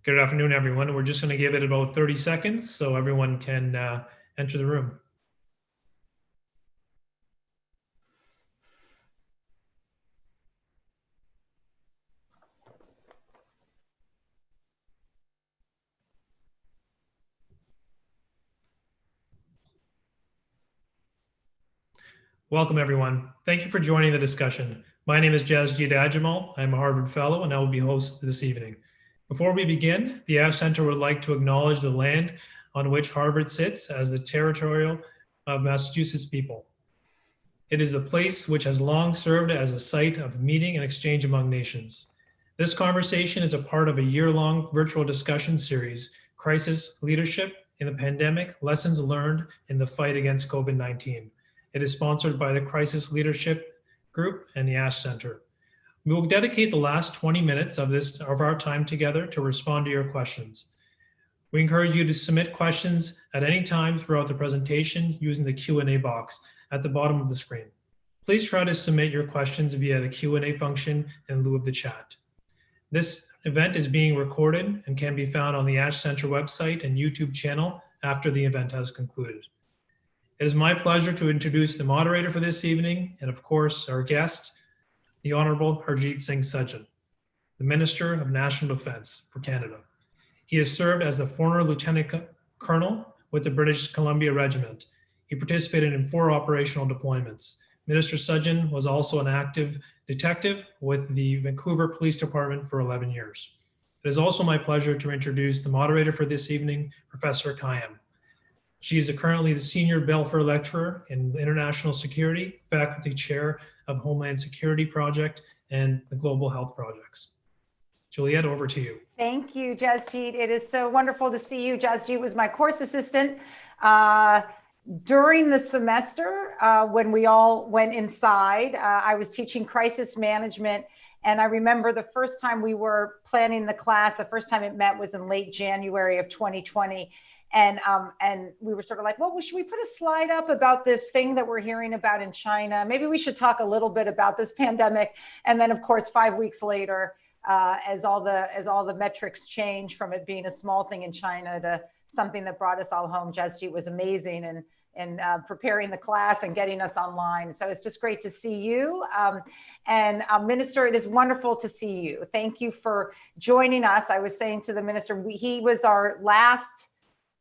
Good afternoon, everyone. We're just going to give it about 30 seconds so everyone can enter the room. Welcome, everyone. Thank you for joining the discussion. My name is Sajjan. I'm a Harvard Fellow, and I will be host this evening. Before we begin, the Ash Center would like to acknowledge the land on which Harvard sits as the territorial of Massachusetts people. It is the place which has long served as a site of meeting and exchange among nations. This conversation is a part of a year-long virtual discussion series, Crisis Leadership in the Pandemic, Lessons Learned in the Fight Against COVID-19. It is sponsored by the Crisis Leadership Group and the Ash Center. We will dedicate the last 20 minutes of our time together to respond to your questions. We encourage you to submit questions at any time throughout the presentation using the Q&A box at the bottom of the screen. Please try to submit your questions via the Q&A function in lieu of the chat. This event is being recorded and can be found on the Ash Center website and YouTube channel after the event has concluded. It is my pleasure to introduce the moderator for this evening, and of course, our guest, the Honorable Harjit Sajjan, the Minister of National Defence for Canada. He has served as the former Lieutenant Colonel with the British Columbia Regiment. He participated in 4 operational deployments. Minister Sajjan was also an active detective with the Vancouver Police Department for 11 years. It is also my pleasure to introduce the moderator for this evening, Professor Kayyem. She is currently the Senior Belfer Lecturer in International Security, Faculty Chair of Homeland Security Project and the Global Health Projects. Juliette, over to you. Thank you, Sajjan. It is so wonderful to see you. Sajjan was my course assistant during the semester when we all went inside. I was teaching crisis management, and I remember the first time we were planning the class, the first time it met was in late January of 2020. And we were sort of like, well, should we put a slide up about this thing that we're hearing about in China? Maybe we should talk a little bit about this pandemic. And then, of course, 5 weeks later, as all the metrics change from it being a small thing in China to something that brought us all home, Sajjan was amazing in preparing the class and getting us online. So it's just great to see you. Minister, it is wonderful to see you. Thank you for joining us. I was saying to the minister, he was our last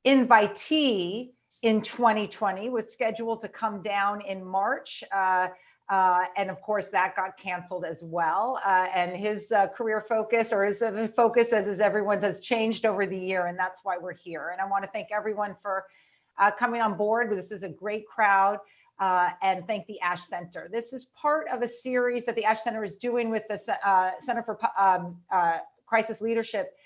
invitee in 2020, was scheduled to come down in March. And of course that got canceled as well. And his career focus, or his focus as is everyone's, has changed over the year. And that's why we're here. And I want to thank everyone for coming on board. This is a great crowd. And thank the Ash Center. This is part of a series that the Ash Center is doing with the Center for Crisis Leadership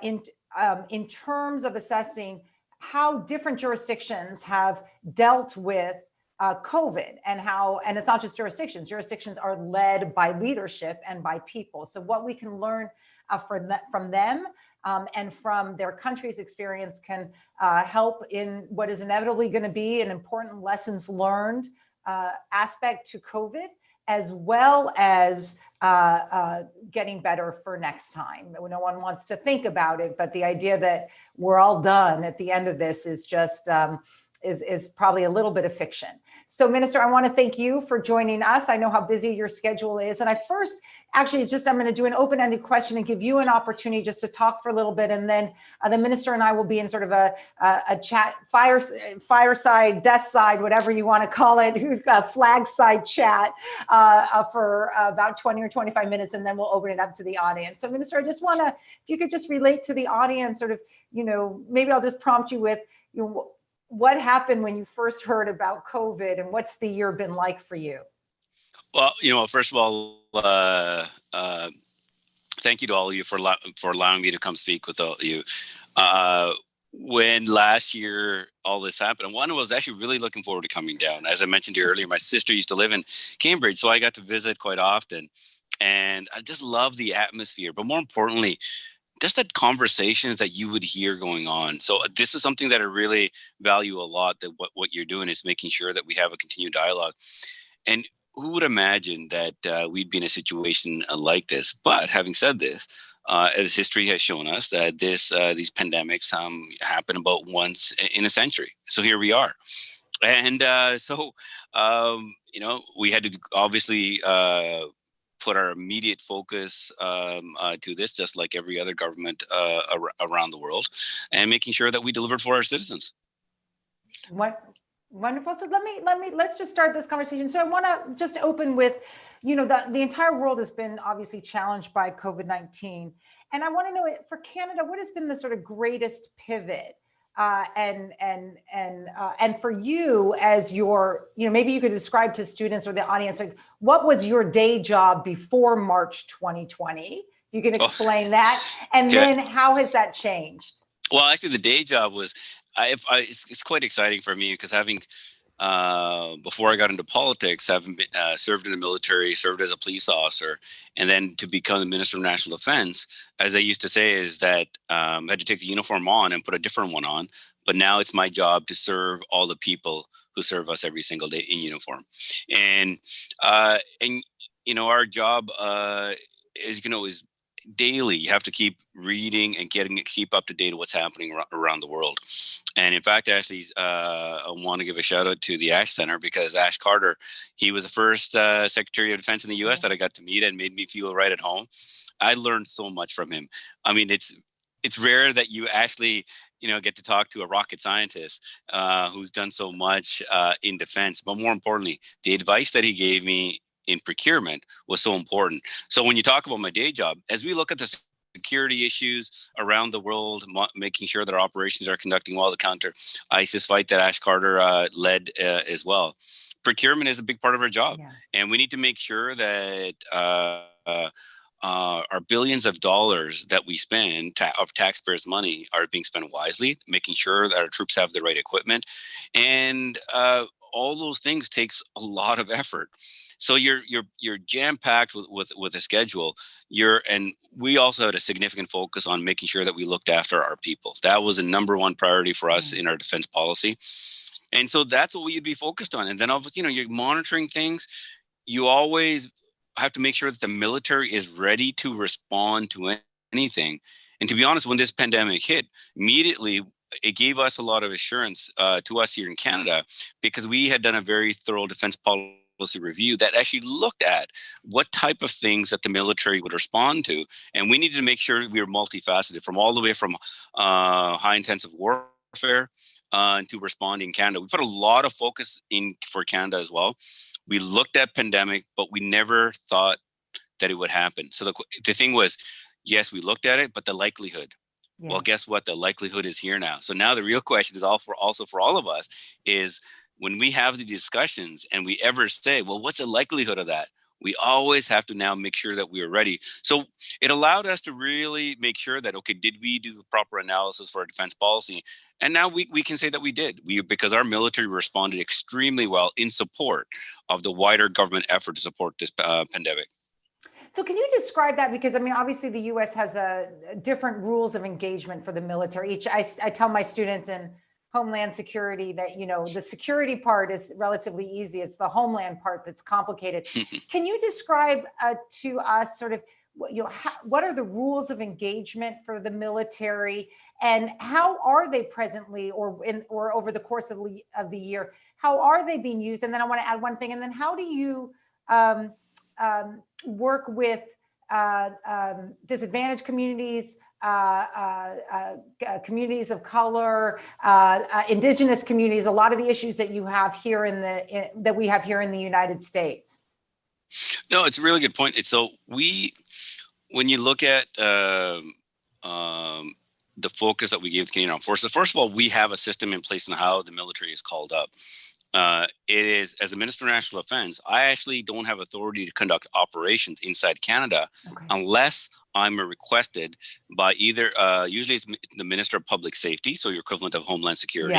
in terms of assessing how different jurisdictions have dealt with COVID and it's not just jurisdictions. Jurisdictions are led by leadership and by people. So what we can learn from them and from their country's experience can help in what is inevitably going to be an important lessons learned aspect to COVID, as well as getting better for next time. No one wants to think about it, but the idea that we're all done at the end of this is just is probably a little bit of fiction. So Minister, I want to thank you for joining us. I know how busy your schedule is. And I first, actually, I'm going to do an open-ended question and give you an opportunity just to talk for a little bit. And then the minister and I will be in sort of a chat, fireside, desk side, whatever you want to call it, flag side chat for about 20 or 25 minutes. And then we'll open it up to the audience. So Minister, I just want to, if you could just relate to the audience, sort of, maybe I'll just prompt you with, what happened when you first heard about COVID, and what's the year been like for you? Well, first of all, thank you to all of you for allowing me to come speak with all of you. When last year all this happened, one, I was actually really looking forward to coming down. As I mentioned to you earlier, my sister used to live in Cambridge, so I got to visit quite often. And I just love the atmosphere, but more importantly, just that conversations that you would hear going on. So this is something that I really value a lot, that what you're doing is making sure that we have a continued dialogue. And who would imagine that we'd be in a situation like this? But having said this, as history has shown us, that these pandemics happen about once in a century. So here we are. And we had to obviously put our immediate focus to this, just like every other government around the world, and making sure that we delivered for our citizens. What wonderful. So let's just start this conversation. So I want to just open with, the entire world has been obviously challenged by COVID-19, and I want to know, for Canada, what has been the sort of greatest pivot? And for you, as your, maybe you could describe to students or the audience, like, what was your day job before March 2020? You can explain that. And then how has that changed? Well, actually, the day job was, it's quite exciting for me, because having, before I got into politics, having been, served in the military, served as a police officer, and then to become the Minister of National Defense, as I used to say, is that I had to take the uniform on and put a different one on. But now it's my job to serve all the people who serve us every single day in uniform. And our job, is daily. You have to keep reading and keep up to date with what's happening around the world. And in fact, actually, I want to give a shout out to the Ash Center, because Ash Carter, he was the first Secretary of Defense in the U.S. that I got to meet, and made me feel right at home. I learned so much from him. I mean, it's rare that you actually get to talk to a rocket scientist who's done so much in defense. But more importantly, the advice that he gave me in procurement was so important. So when you talk about my day job, as we look at the security issues around the world, making sure that our operations are conducting well, the counter ISIS fight that Ash Carter led as well, procurement is a big part of our job. Yeah. And we need to make sure that our billions of dollars that we spend of taxpayers' money are being spent wisely, making sure that our troops have the right equipment, and all those things takes a lot of effort. So you're jam-packed with a schedule. And we also had a significant focus on making sure that we looked after our people. That was a number one priority for us in our defense policy. And so that's what we'd be focused on. And then obviously, you're monitoring things. You always have to make sure that the military is ready to respond to anything. And to be honest, when this pandemic hit, immediately it gave us a lot of assurance to us here in Canada, because we had done a very thorough defense policy review that actually looked at what type of things that the military would respond to. And we needed to make sure we were multifaceted, from all the way from high intensive warfare to responding in Canada. We put a lot of focus in for Canada as well. We looked at pandemic, but we never thought that it would happen. So the thing was, yes, we looked at it, but the likelihood. Yeah. Well, guess what? The likelihood is here now. So now the real question is also for all of us is, when we have the discussions and we ever say, well, what's the likelihood of that? We always have to now make sure that we are ready. So it allowed us to really make sure that, okay, did we do proper analysis for our defense policy? And now we can say that we did, because our military responded extremely well in support of the wider government effort to support this pandemic. So can you describe that? Because I mean, obviously the U.S. has different rules of engagement for the military. I tell my students in Homeland Security that, the security part is relatively easy. It's the homeland part that's complicated. Can you describe to us sort of, what are the rules of engagement for the military, and how are they presently or over the course of the year? How are they being used? And then I want to add one thing. And then how do you work with disadvantaged communities, communities of color, indigenous communities, a lot of the issues that you have here that we have here in the United States? No, it's a really good point. So when you look at the focus that we gave the Canadian Armed Forces, first of all, we have a system in place on how the military is called up. It is, as a Minister of National Defense, I actually don't have authority to conduct operations inside Canada unless I'm requested by either, usually it's the Minister of Public Safety, so your equivalent of Homeland Security,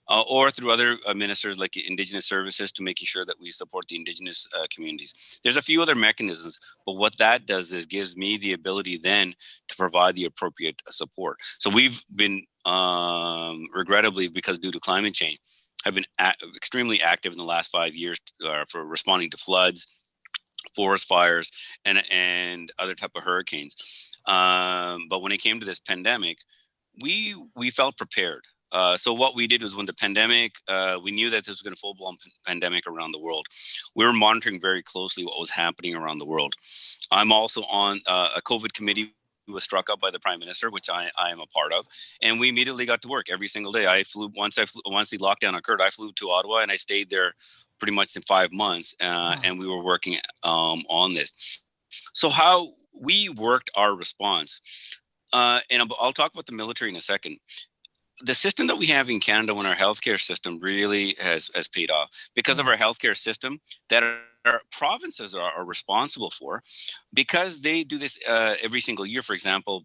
or through other ministers like Indigenous Services, to making sure that we support the Indigenous communities. There's a few other mechanisms, but what that does is gives me the ability then to provide the appropriate support. So we've been, regrettably, because due to climate change, have been extremely active in the last 5 years for responding to floods, forest fires, and other type of hurricanes. But when it came to this pandemic, we felt prepared. So what we did was when the pandemic, we knew that this was going to full-blown pandemic around the world. We were monitoring very closely what was happening around the world. I'm also on a COVID committee was struck up by the Prime Minister, which I am a part of, and we immediately got to work every single day. Once the lockdown occurred, I flew to Ottawa and I stayed there pretty much in 5 months, and we were working on this. So how we worked our response, and I'll talk about the military in a second. The system that we have in Canada, when our healthcare system really has paid off because of our healthcare system that our provinces are responsible for, because they do this every single year. For example,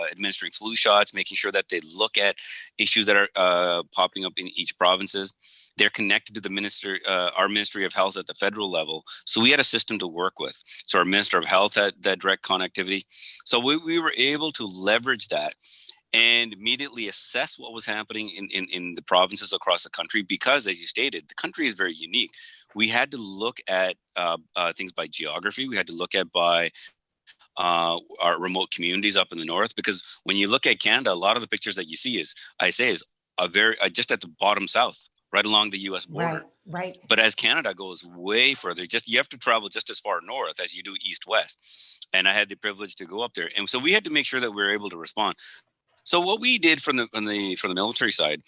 administering flu shots, making sure that they look at issues that are popping up in each provinces. They're connected to the our Ministry of Health at the federal level. So we had a system to work with. So our Minister of Health had that direct connectivity. So we were able to leverage that and immediately assess what was happening in the provinces across the country, because, as you stated, the country is very unique. We had to look at things by geography. We had to look at by our remote communities up in the north, because when you look at Canada, a lot of the pictures that you see is just at the bottom south, right along the U.S. border. Right. But as Canada goes way further, you have to travel just as far north as you do east-west. And I had the privilege to go up there, and so we had to make sure that we were able to respond. So what we did from the military side,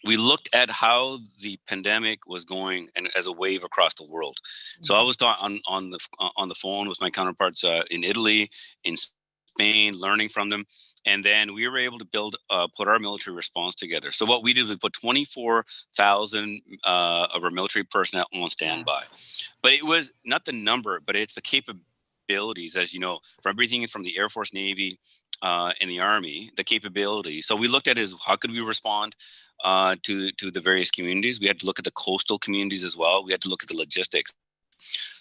we looked at how the pandemic was going and as a wave across the world. So I was on the phone with my counterparts in Italy, in Spain, learning from them, and then we were able to put our military response together. So what we did was we put 24,000 of our military personnel on standby. But it was not the number, but it's the capabilities, as you know, for everything from the Air Force, Navy, in the Army, the capability. So we looked at is how could we respond to the various communities. We had to look at the coastal communities as well. We had to look at the logistics.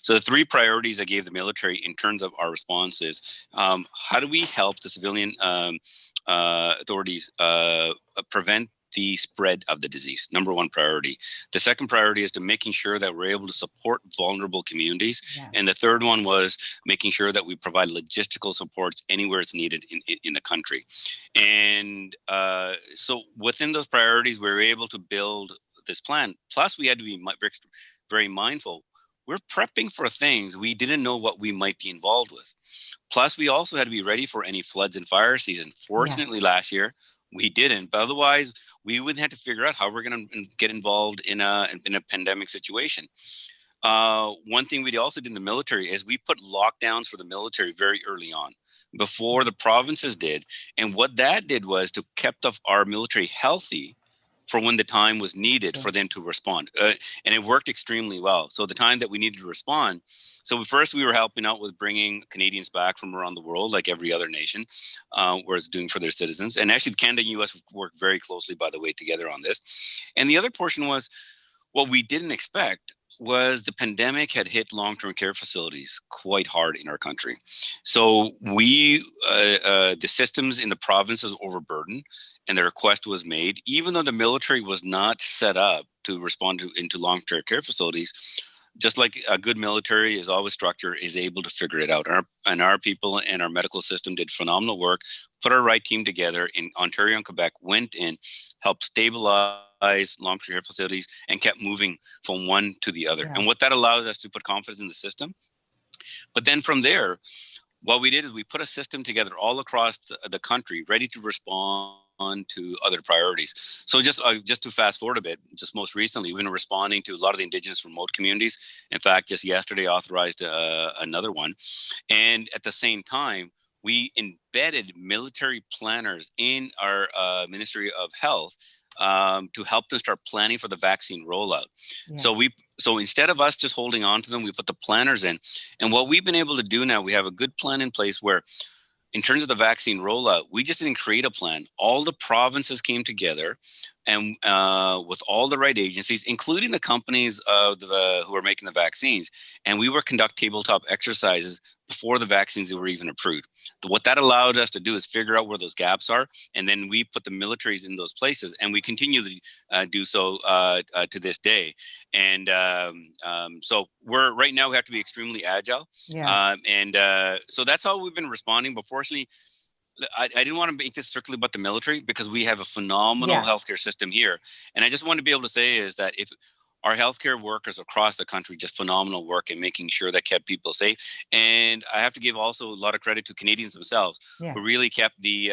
So the three priorities I gave the military in terms of our response is how do we help the civilian authorities prevent the spread of the disease? Number one priority. The second priority is to making sure that we're able to support vulnerable communities. And the third one was making sure that we provide logistical supports anywhere it's needed in the country. And so within those priorities, we were able to build this plan. Plus, we had to be very mindful. We're prepping for things we didn't know what we might be involved with. Plus, we also had to be ready for any floods and fire season. Fortunately, last year, we didn't, but otherwise we would have to figure out how we're going to get involved in a pandemic situation. One thing we also did in the military is we put lockdowns for the military very early on, before the provinces did. And what that did was to kept our military healthy for when the time was needed for them to respond. And it worked extremely well. So the time that we needed to respond, so first we were helping out with bringing Canadians back from around the world, like every other nation was doing for their citizens. And actually Canada and US worked very closely, by the way, together on this. And the other portion was, what we didn't expect was the pandemic had hit long-term care facilities quite hard in our country. So the systems in the provinces overburdened, and the request was made, even though the military was not set up to respond into long-term care facilities. Just like a good military is always structured, is able to figure it out. Our people and our medical system did phenomenal work, put our right team together in Ontario and Quebec, went in, helped stabilize long-term care facilities, and kept moving from one to the other. And what that allows us to put confidence in the system. But then from there, what we did is we put a system together all across the country, ready to respond to other priorities. So just to fast forward a bit, just most recently, we've been responding to a lot of the Indigenous remote communities. In fact, just yesterday authorized another one. And at the same time, we embedded military planners in our Ministry of Health to help them start planning for the vaccine rollout. So instead of us just holding on to them, we put the planners in. And what we've been able to do now, we have a good plan in place where, in terms of the vaccine rollout, we just didn't create a plan. All the provinces came together, and with all the right agencies, including the companies who are making the vaccines, and we were conduct tabletop exercises before the vaccines were even approved. What that allowed us to do is figure out where those gaps are, and then we put the militaries in those places, and we continue to do so to this day. And so right now we have to be extremely agile. Yeah. So that's how we've been responding. But fortunately, I didn't want to make this strictly about the military, because we have a phenomenal healthcare system here. And I just want to be able to say is that if our healthcare workers across the country, just phenomenal work in making sure that kept people safe. And I have to give also a lot of credit to Canadians themselves, who really kept the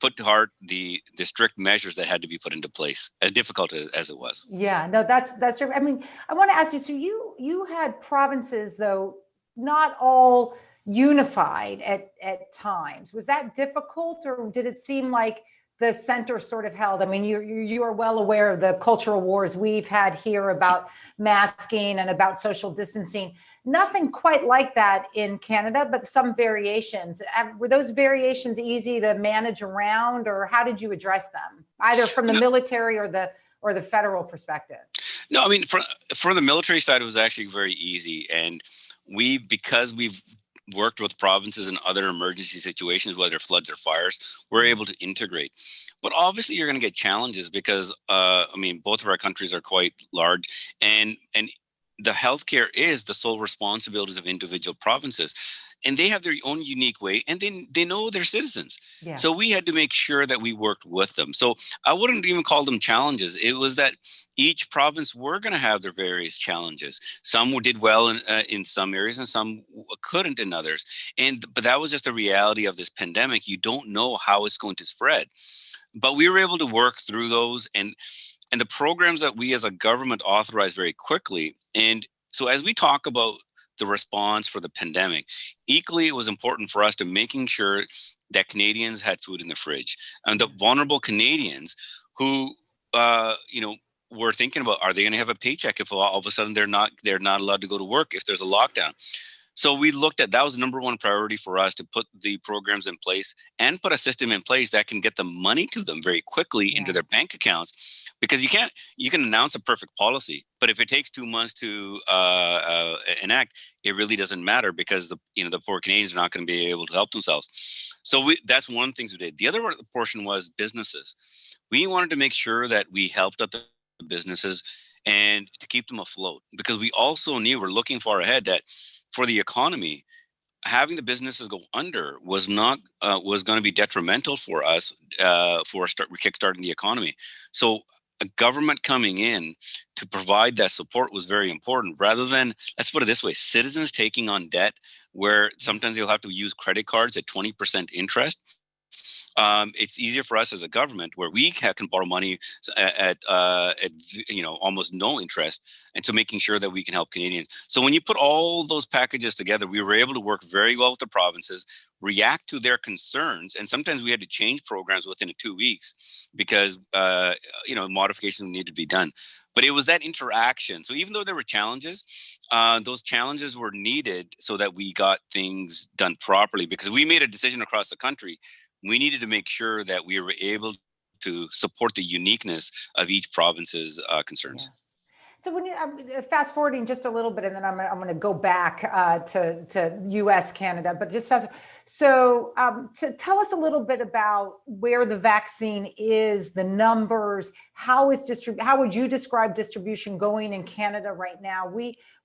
put to heart the strict measures that had to be put into place, as difficult as it was. Yeah, no, that's true. I mean, I want to ask you, so you had provinces, though, not all unified at times. Was that difficult, or did it seem like the center sort of held? I mean, you are well aware of the cultural wars we've had here about masking and about social distancing. Nothing quite like that in Canada, but some variations. Were those variations easy to manage around, or how did you address them, either from the military or the federal perspective? No, I mean, for the military side, it was actually very easy. And because we've worked with provinces in other emergency situations, whether floods or fires, we're able to integrate. But obviously you're going to get challenges because, I mean, both of our countries are quite large, and the healthcare is the sole responsibilities of individual provinces. And they have their own unique way, and they know their citizens. Yeah. So we had to make sure that we worked with them. So I wouldn't even call them challenges. It was that each province were going to have their various challenges. Some did well in some areas, and some couldn't in others. But that was just the reality of this pandemic. You don't know how it's going to spread. But we were able to work through those, and the programs that we as a government authorized very quickly. And so as we talk about the response for the pandemic, equally it was important for us to making sure that Canadians had food in the fridge, and the vulnerable Canadians who were thinking about, are they going to have a paycheck if all of a sudden they're not allowed to go to work if there's a lockdown? So we looked at, that was the number one priority for us, to put the programs in place and put a system in place that can get the money to them very quickly into their bank accounts. Because you can announce a perfect policy, but if it takes 2 months to enact, it really doesn't matter, because the poor Canadians are not going to be able to help themselves. So that's one of the things we did. The other portion was businesses. We wanted to make sure that we helped out the businesses and to keep them afloat, because we also knew, we're looking far ahead, that for the economy, having the businesses go under was going to be detrimental for us for kickstarting the economy. So a government coming in to provide that support was very important, rather than, let's put it this way, citizens taking on debt where sometimes you'll have to use credit cards at 20% interest. It's easier for us as a government, where we can borrow money at almost no interest, and so making sure that we can help Canadians. So when you put all those packages together, we were able to work very well with the provinces, react to their concerns, and sometimes we had to change programs within 2 weeks because modifications needed to be done. But it was that interaction. So even though there were challenges, those challenges were needed so that we got things done properly, because we made a decision across the country. We needed to make sure that we were able to support the uniqueness of each province's concerns. Yeah. So when you fast forwarding just a little bit, and then I'm going to go back to U.S., Canada, but just fast. So to tell us a little bit about where the vaccine is, the numbers, how would you describe distribution going in Canada right now?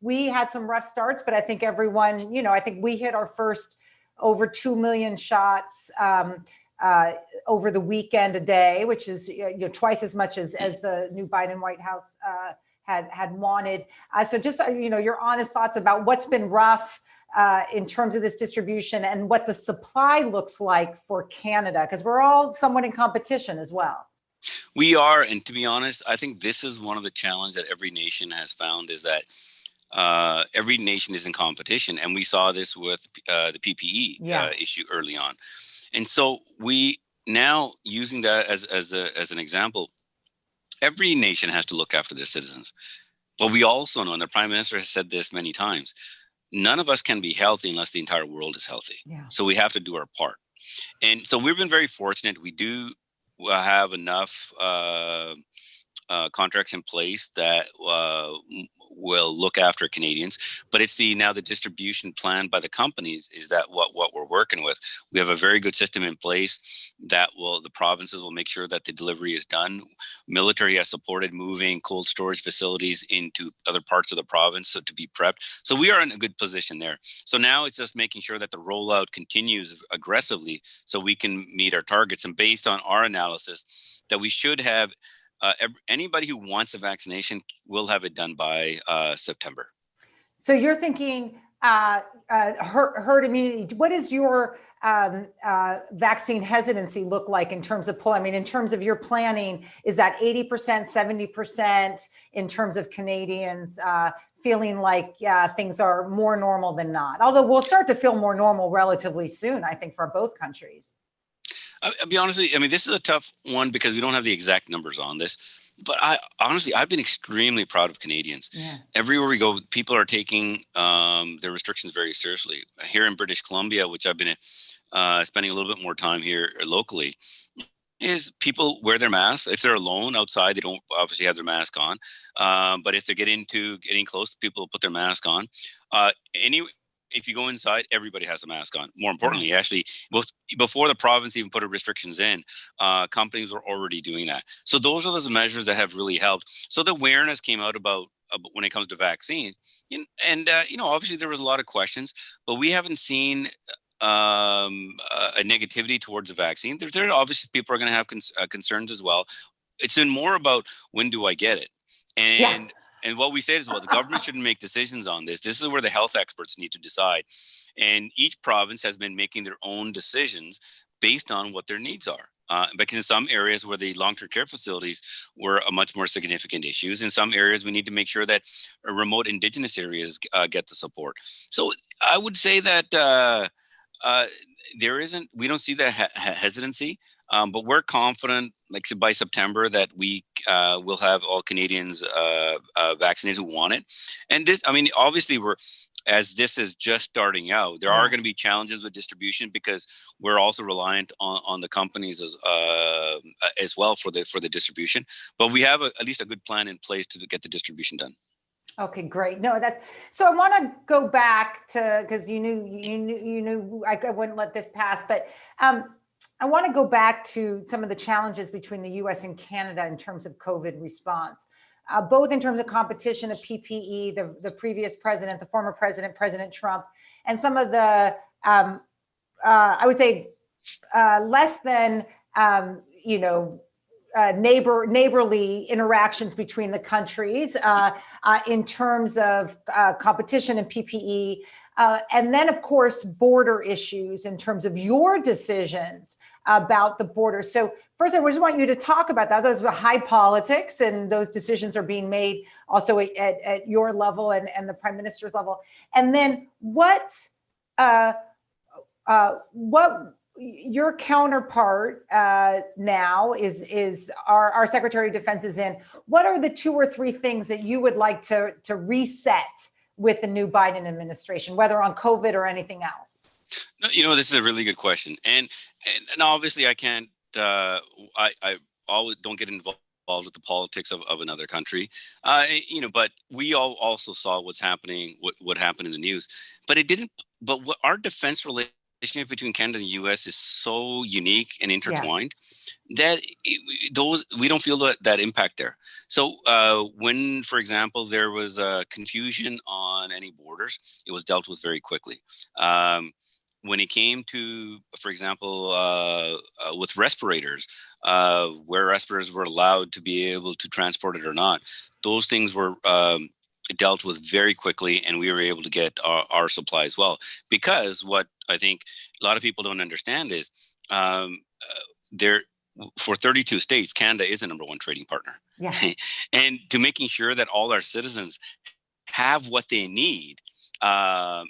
We had some rough starts, but I think everyone, I think we hit our first over 2 million shots over the weekend a day, which is twice as much as the new Biden White House had wanted. So just your honest thoughts about what's been rough in terms of this distribution, and what the supply looks like for Canada, because we're all somewhat in competition as well. We are, and to be honest, I think this is one of the challenges that every nation has found, is that every nation is in competition, and we saw this with the PPE issue early on. And so we now, using that as an example, every nation has to look after their citizens. But we also know, and the Prime Minister has said this many times, none of us can be healthy unless the entire world is healthy. Yeah. So we have to do our part. And so we've been very fortunate. We do have enough contracts in place that will look after Canadians, but it's now the distribution plan by the companies is that what we're working with. We have a very good system in place that the provinces will make sure that the delivery is done. Military has supported moving cold storage facilities into other parts of the province to be prepped. So we are in a good position there. So now it's just making sure that the rollout continues aggressively so we can meet our targets. And based on our analysis, that we should have anybody who wants a vaccination will have it done by September. So you're thinking herd immunity. What does your vaccine hesitancy look like in terms of polling? I mean, in terms of your planning, is that 80%, 70% in terms of Canadians feeling like, things are more normal than not? Although we'll start to feel more normal relatively soon, I think, for both countries. I'll be honest with you, I mean, this is a tough one because we don't have the exact numbers on this. But I've been extremely proud of Canadians. Yeah. Everywhere we go, people are taking their restrictions very seriously. Here in British Columbia, which I've been spending a little bit more time here locally, is people wear their masks. If they're alone outside, they don't obviously have their mask on. But if they're getting close, people will put their mask on. If you go inside, everybody has a mask on. More importantly, actually, before the province even put restrictions in, companies were already doing that. So those are those measures that have really helped. So the awareness came out about when it comes to vaccine. And obviously there was a lot of questions, but we haven't seen a negativity towards the vaccine. There obviously people are going to have concerns as well. It's been more about when do I get it? And what we said is, well, the government shouldn't make decisions on this. This is where the health experts need to decide. And each province has been making their own decisions based on what their needs are. Because in some areas where the long-term care facilities were a much more significant issues, in some areas we need to make sure that remote Indigenous areas get the support. So I would say that we don't see that hesitancy. But we're confident, like by September, that we will have all Canadians vaccinated who want it. And this, I mean, obviously, as this is just starting out, there are going to be challenges with distribution because we're also reliant on the companies as well for the distribution. But we have at least a good plan in place to get the distribution done. Okay, great. No, so I want to go back to, because you knew I wouldn't let this pass, but I want to go back to some of the challenges between the US and Canada in terms of COVID response, both in terms of competition of PPE, the previous president, the former president, President Trump, and some of the, I would say, less than, neighborly interactions between the countries in terms of competition and PPE. And then, of course, border issues in terms of your decisions about the border. So first, I just want you to talk about that. Those are high politics, and those decisions are being made also at your level and the Prime Minister's level. And then what your counterpart now is our Secretary of Defense is in. What are the 2 or 3 things that you would like to reset with the new Biden administration, whether on COVID or anything else? No, this is a really good question. And obviously I can't, I always don't get involved with the politics of another country. But we all also saw what's happening, what happened in the news, but what our defense relationship between Canada and the US is so unique and intertwined that we don't feel that impact there. So when, for example, there was confusion on any borders, it was dealt with very quickly. When it came to, for example, with respirators, where respirators were allowed to be able to transport it or not, those things were dealt with very quickly, and we were able to get our supply as well. Because what I think a lot of people don't understand is for 32 states, Canada is the #1 trading partner. Yeah. And to making sure that all our citizens have what they need,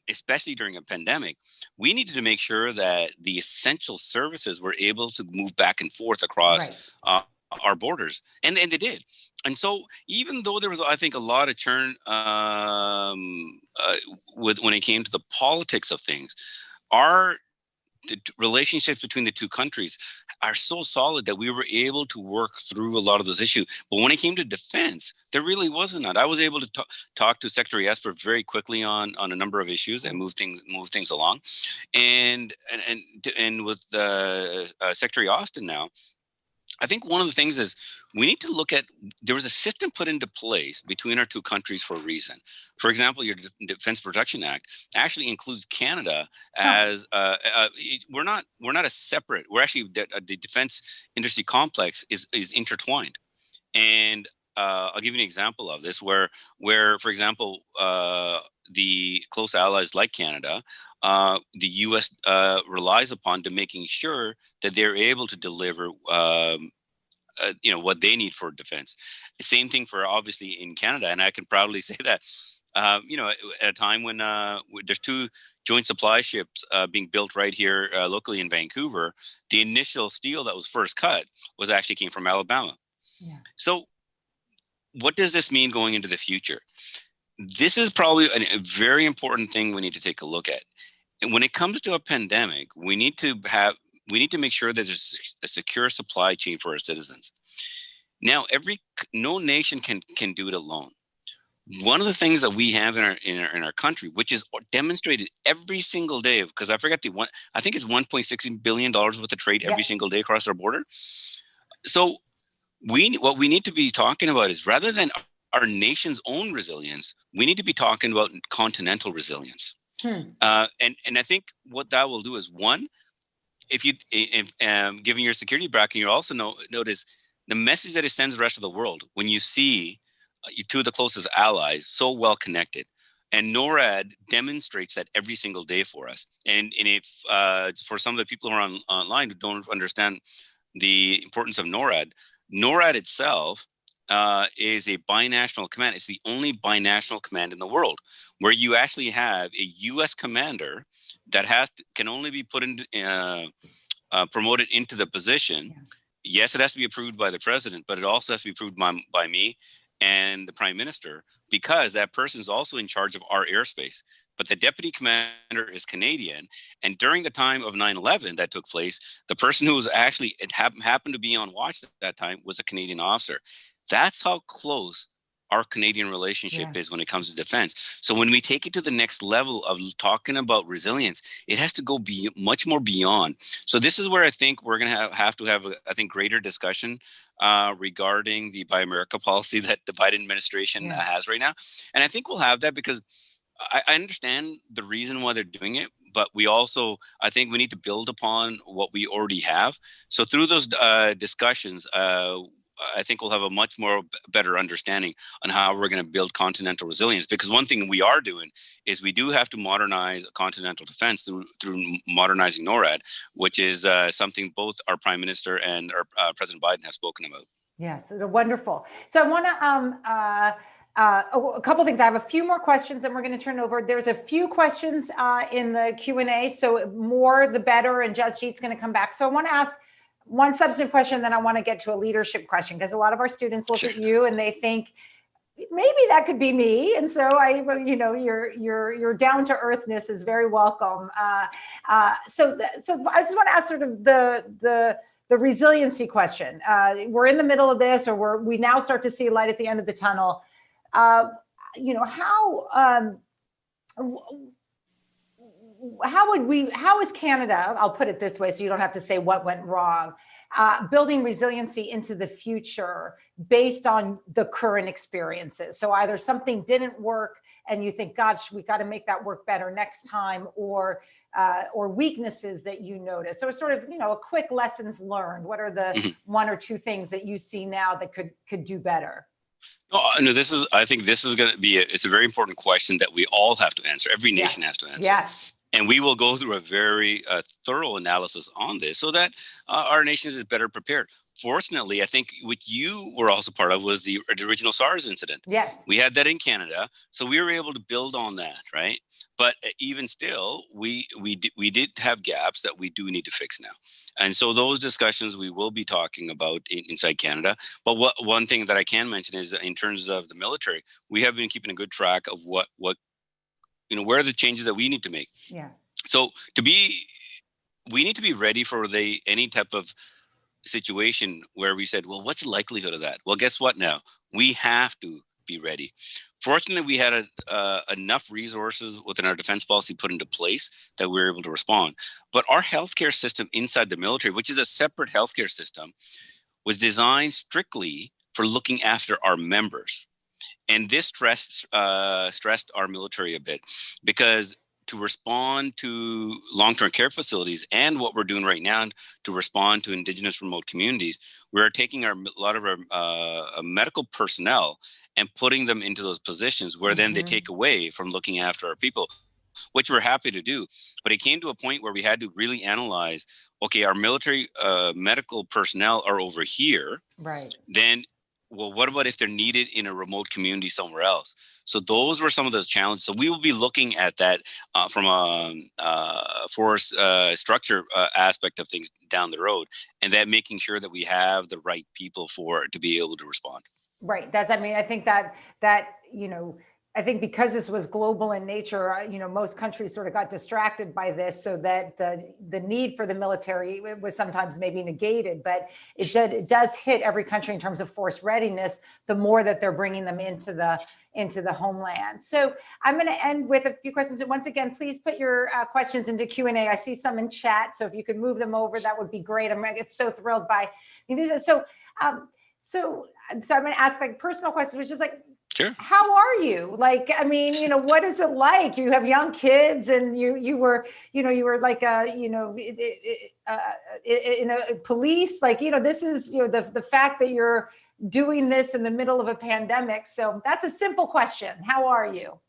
especially during a pandemic, we needed to make sure that the essential services were able to move back and forth across our borders. And they did. And so even though there was, I think, a lot of churn when it came to the politics of things, our relationships between the two countries are so solid that we were able to work through a lot of those issues. But when it came to defense, there really wasn't that. I was able to talk to Secretary Esper very quickly on a number of issues and move things along, and with Secretary Austin now, I think one of the things is we need to look at, there was a system put into place between our two countries for a reason. For example, your Defense Production Act actually includes Canada as, we're not a separate, we're actually, the defense industry complex is intertwined. And I'll give you an example of this where for example, the close allies like Canada, the U.S. Relies upon to making sure that they're able to deliver, what they need for defense. The same thing for obviously in Canada, and I can proudly say that, at a time when there's two joint supply ships being built right here locally in Vancouver, the initial steel that was first cut came from Alabama. Yeah. So, what does this mean going into the future? This is probably a very important thing we need to take a look at. And when it comes to a pandemic, we need to make sure that there's a secure supply chain for our citizens. Now, no nation can do it alone. One of the things that we have in our country, which is demonstrated every single day, because I forget I think it's $1.6 billion worth of trade every single day across our border. So what we need to be talking about is, rather than our nation's own resilience, we need to be talking about continental resilience. And I think what that will do is, one, if given your security background, you also notice the message that it sends the rest of the world when you see two of the closest allies so well connected. And NORAD demonstrates that every single day for us. And if for some of the people who are online who don't understand the importance of NORAD itself is a binational command. It's the only binational command in the world where you actually have a U.S. commander that can only be put in, promoted into the position. Yeah. Yes, it has to be approved by the president, but it also has to be approved by me and the prime minister, because that person is also in charge of our airspace. But the deputy commander is Canadian. And during the time of 9/11 that took place, the person who was actually, happened to be on watch at that time, was a Canadian officer. That's how close our Canadian relationship is when it comes to defense. So when we take it to the next level of talking about resilience, it has to go much more beyond. So this is where I think we're going to have to have greater discussion regarding the Buy America policy that the Biden administration has right now. And I think we'll have that because I understand the reason why they're doing it, but I think we need to build upon what we already have. So through those discussions, I think we'll have a much more better understanding on how we're going to build continental resilience. Because one thing we are doing is we do have to modernize continental defense through modernizing NORAD, which is something both our Prime Minister and our President Biden have spoken about. Yes, wonderful. So I want to a couple of things. I have a few more questions and we're going to turn over. There's a few questions in the Q&A, so more the better, and Jasjeet's going to come back. So I want to ask one substantive question, then I want to get to a leadership question, because a lot of our students look at you and they think maybe that could be me. And so your down to earthness is very welcome. So I just want to ask sort of the resiliency question. We're in the middle of this, or we now start to see light at the end of the tunnel. How is Canada, I'll put it this way so you don't have to say what went wrong, building resiliency into the future based on the current experiences? So either something didn't work and you think, gosh, we got to make that work better next time, or weaknesses that you notice. So it's sort of, a quick lessons learned. What are the one or two things that you see now that could do better? No, I think this is going to be, it's a very important question that we all have to answer. Every nation has to answer. Yes. And we will go through a very thorough analysis on this so that our nation is better prepared. Fortunately, I think what you were also part of was the original SARS incident. Yes. We had that in Canada, so we were able to build on that, right? But even still, we did have gaps that we do need to fix now. And so those discussions we will be talking about inside Canada. But one thing that I can mention is, in terms of the military, we have been keeping a good track of where are the changes that we need to make. Yeah. So we need to be ready for any type of situation where we said, well, what's the likelihood of that? Well, guess what now? We have to be ready. Fortunately, we had enough resources within our defense policy put into place that we were able to respond. But our healthcare system inside the military, which is a separate healthcare system, was designed strictly for looking after our members. And this stressed our military a bit, because to respond to long-term care facilities and what we're doing right now to respond to Indigenous remote communities, we're taking a lot of our medical personnel and putting them into those positions where then they take away from looking after our people, which we're happy to do. But it came to a point where we had to really analyze, okay, our military medical personnel are over here. Right. Then, well, what about if they're needed in a remote community somewhere else? So those were some of those challenges. So we will be looking at that from a force structure aspect of things down the road, and that making sure that we have the right people to be able to respond. Right. I think that, I think because this was global in nature, most countries sort of got distracted by this, so that the need for the military was sometimes maybe negated, but it does hit every country in terms of force readiness, the more that they're bringing them into the homeland. So I'm going to end with a few questions. And once again, please put your questions into Q&A. I see some in chat, so if you could move them over, that would be great. I'm going to get so thrilled by these. So I'm going to ask like personal questions, which is like, sure. How are you? Like, what is it like? You have young kids, and you were like in a police, like, this is, the fact that you're doing this in the middle of a pandemic. So that's a simple question. How are you?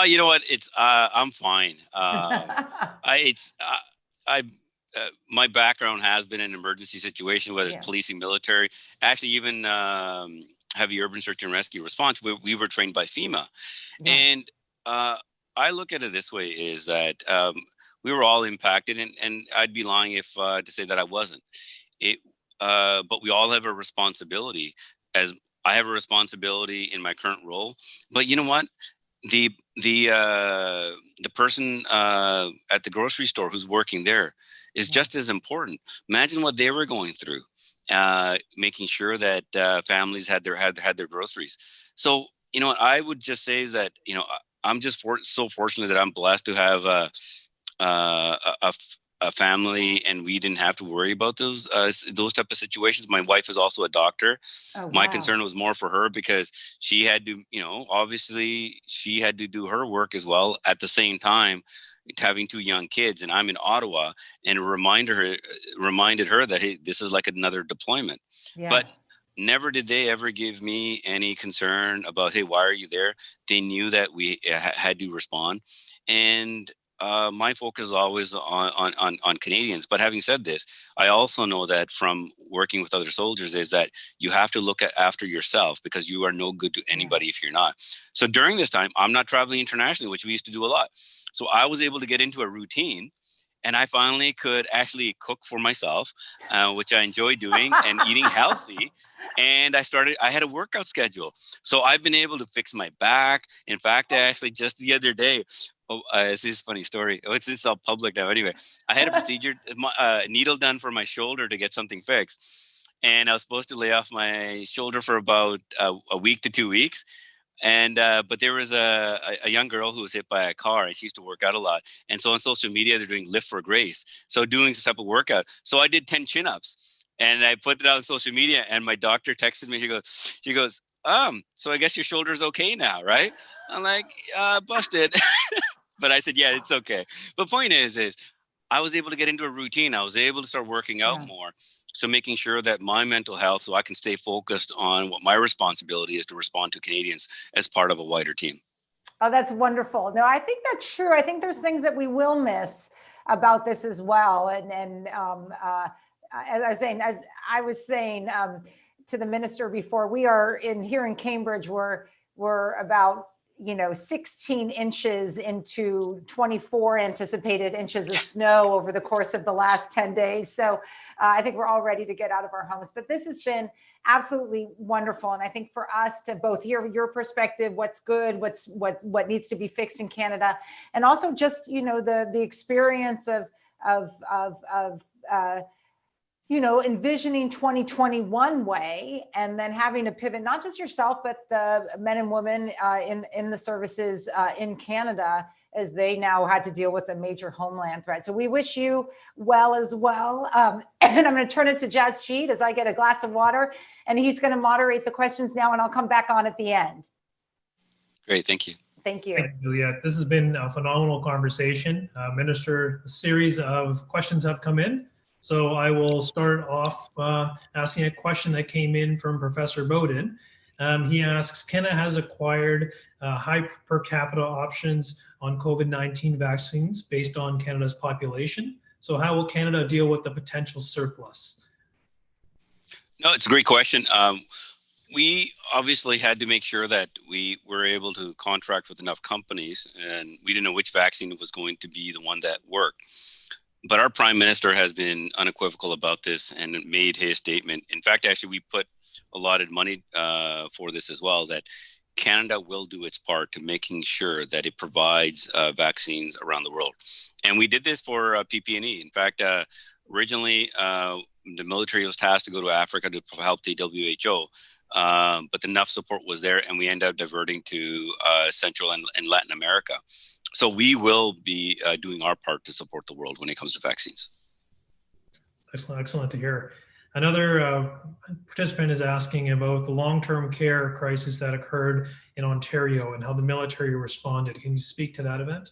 You know what? It's I'm fine. My background has been an emergency situation, whether it's policing, military, actually even heavy urban search and rescue response. We were trained by FEMA. Yeah. And I look at it this way, is that we were all impacted, and I'd be lying if to say that I wasn't. But we all have a responsibility, as I have a responsibility in my current role. But you know what? The person at the grocery store who's working there is just as important. Imagine what they were going through, making sure that families had their groceries. So, what I would just say is that, I'm just so fortunate that I'm blessed to have a family, and we didn't have to worry about those type of situations. My wife is also a doctor. Oh, wow. My concern was more for her, because she had to, obviously she had to do her work as well at the same time, having two young kids, and I'm in Ottawa, and reminded her that, hey, this is like another deployment. Yeah. But never did they ever give me any concern about, hey, why are you there? They knew that we had to respond, and my focus is always on Canadians. But having said this, I also know that from working with other soldiers is that you have to look after yourself, because you are no good to anybody if you're not. So during this time, I'm not traveling internationally, which we used to do a lot. So I was able to get into a routine, and I finally could actually cook for myself, which I enjoy doing, and eating healthy. And I had a workout schedule. So I've been able to fix my back. In fact, actually just the other day, this is a funny story. It's all public now. Anyway, I had a procedure, needle done for my shoulder to get something fixed. And I was supposed to lay off my shoulder for about a week to 2 weeks. And but there was a young girl who was hit by a car, and she used to work out a lot. And so on social media, they're doing Lift for Grace. So doing this type of workout. So I did 10 chin-ups, and I put it out on social media, and my doctor texted me. She goes, so I guess your shoulder's okay now, right? I'm like, busted. But I said, yeah, it's okay. But point is I was able to get into a routine. I was able to start working out more. So making sure that my mental health, so I can stay focused on what my responsibility is to respond to Canadians as part of a wider team. Oh, that's wonderful. No, I think that's true. I think there's things that we will miss about this as well. And as I was saying to the minister before, we are here in Cambridge, we're about 16 inches into 24 anticipated inches of snow over the course of the last 10 days. So I think we're all ready to get out of our homes. But this has been absolutely wonderful. And I think for us to both hear your perspective, what's good, what needs to be fixed in Canada, and also just, the experience of envisioning 2021 way, and then having to pivot, not just yourself, but the men and women in the services in Canada, as they now had to deal with a major homeland threat. So we wish you well as well. And I'm going to turn it to Sajjan as I get a glass of water, and he's going to moderate the questions now, and I'll come back on at the end. Great, thank you. Thank you. Thank you, Juliette. This has been a phenomenal conversation. Minister, a series of questions have come in. So I will start off asking a question that came in from Professor Bowden. He asks, Canada has acquired high per capita options on COVID-19 vaccines based on Canada's population. So how will Canada deal with the potential surplus? No, it's a great question. We obviously had to make sure that we were able to contract with enough companies, and we didn't know which vaccine was going to be the one that worked. But our Prime Minister has been unequivocal about this and made his statement. In fact, actually, we put allotted money for this as well, that Canada will do its part to making sure that it provides vaccines around the world. And we did this for PP&E. In fact, originally, the military was tasked to go to Africa to help the WHO, but enough support was there, and we ended up diverting to Central and Latin America. So we will be doing our part to support the world when it comes to vaccines. Excellent to hear. Another participant is asking about the long-term care crisis that occurred in Ontario and how the military responded. Can you speak to that event?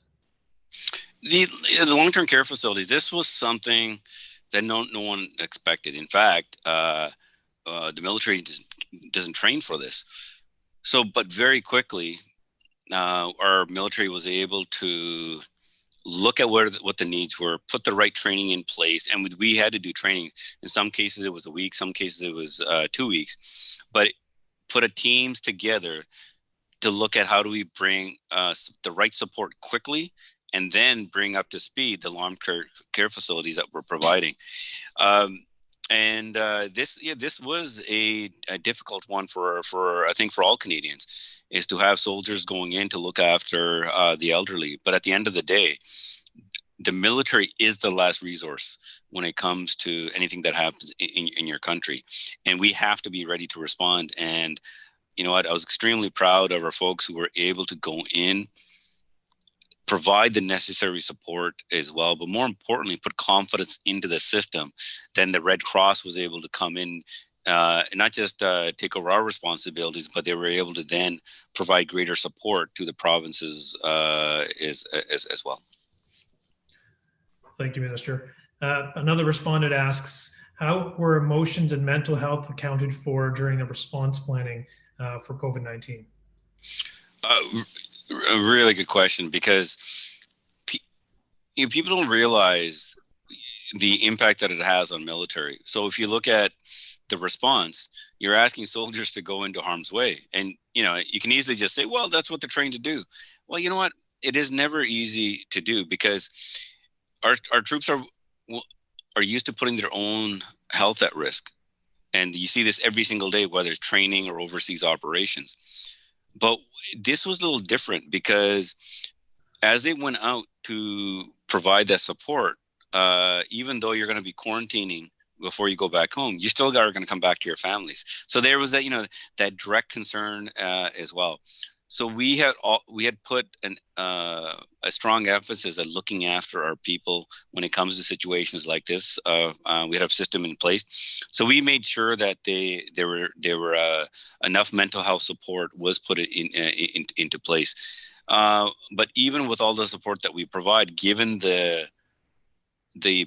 The long-term care facilities, this was something that no one expected. In fact, the military doesn't train for this. So, but very quickly, our military was able to look at what the needs were, put the right training in place. And we had to do training. In some cases, it was a week. Some cases, it was 2 weeks. But put teams together to look at how do we bring the right support quickly, and then bring up to speed the long-term care facilities that we're providing. This was a difficult one for I think for all Canadians, is to have soldiers going in to look after the elderly. But at the end of the day, the military is the last resource when it comes to anything that happens in your country, and we have to be ready to respond. And you know what? I was extremely proud of our folks who were able to go in, provide the necessary support as well, but more importantly, put confidence into the system. Then the Red Cross was able to come in and not just take over our responsibilities, but they were able to then provide greater support to the provinces as well. Thank you, Minister. Another respondent asks, how were emotions and mental health accounted for during the response planning for COVID-19? A really good question, because people don't realize the impact that it has on military. So if you look at the response, you're asking soldiers to go into harm's way. And, you can easily just say, well, that's what they're trained to do. Well, you know what? It is never easy to do, because our troops are used to putting their own health at risk. And you see this every single day, whether it's training or overseas operations. But this was a little different, because as they went out to provide that support, even though you're going to be quarantining before you go back home, you still are going to come back to your families. So there was that, that direct concern as well. So we had put a strong emphasis at looking after our people when it comes to situations like this. We had a system in place, so we made sure that there were enough mental health support was put into place. But even with all the support that we provide, given the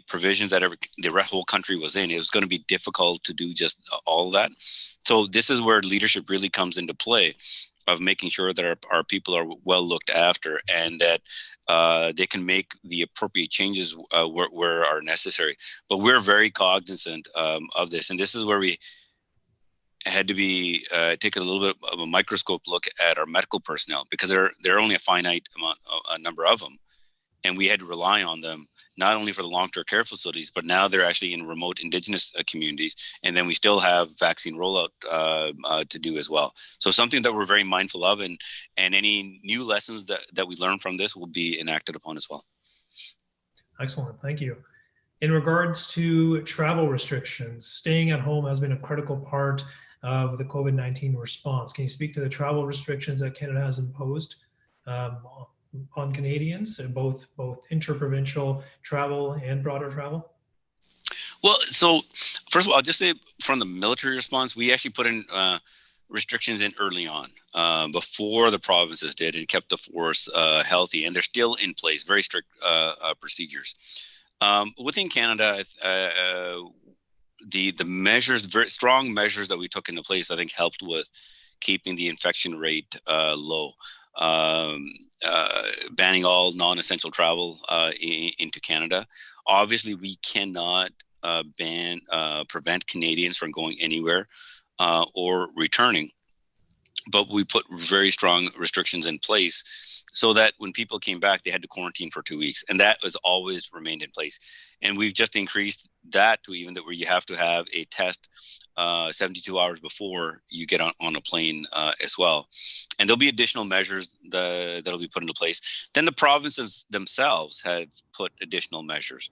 provisions that the whole country was in, it was going to be difficult to do just all of that. So this is where leadership really comes into play, of making sure that our people are well looked after, and that they can make the appropriate changes where are necessary. But we're very cognizant of this, and this is where we had to be taking a little bit of a microscope look at our medical personnel, because there are only a finite number of them, and we had to rely on them not only for the long-term care facilities, but now they're actually in remote Indigenous communities. And then we still have vaccine rollout to do as well. So something that we're very mindful of, and any new lessons that we learn from this will be enacted upon as well. Excellent. Thank you. In regards to travel restrictions, staying at home has been a critical part of the COVID-19 response. Can you speak to the travel restrictions that Canada has imposed um, on Canadians, both interprovincial travel and broader travel? Well, so first of all, I'll just say from the military response, we actually put in restrictions in early on before the provinces did, and kept the force healthy, and they're still in place, very strict procedures. Within Canada, the measures, very strong measures that we took into place, I think helped with keeping the infection rate low. Banning all non-essential travel into Canada. Obviously, we cannot prevent Canadians from going anywhere or returning, but we put very strong restrictions in place so that when people came back, they had to quarantine for 2 weeks, and that has always remained in place. And we've just increased that to even that where you have to have a test 72 hours before you get on a plane as well. And there'll be additional measures that'll be put into place. Then the provinces themselves have put additional measures.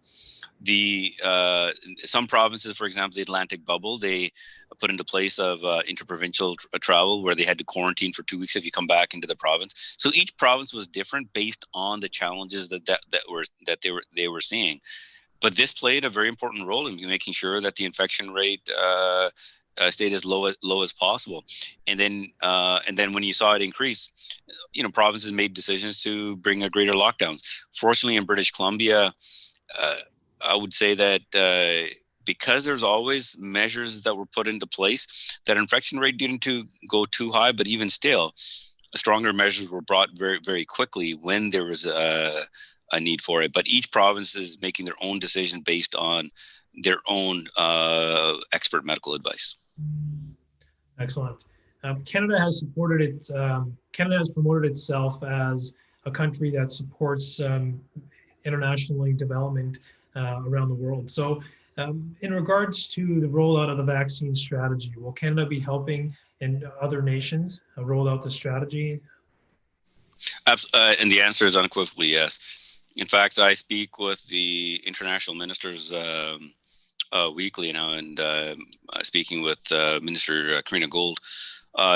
Some provinces, for example, the Atlantic bubble, they put into place of interprovincial travel where they had to quarantine for 2 weeks if you come back into the province. So each province was different based on the challenges that they were seeing. But this played a very important role in making sure that the infection rate stayed as low as possible. And then when you saw it increase, provinces made decisions to bring a greater lockdowns. Fortunately, in British Columbia, I would say that because there's always measures that were put into place, that infection rate didn't go too high, but even still, stronger measures were brought very, very quickly when there was a need for it. But each province is making their own decision based on their own expert medical advice. Excellent. Canada has promoted itself as a country that supports internationally development around the world. So in regards to the rollout of the vaccine strategy, will Canada be helping in other nations roll out the strategy? And the answer is unequivocally yes. In fact, I speak with the international ministers weekly now, and speaking with Minister Karina Gould.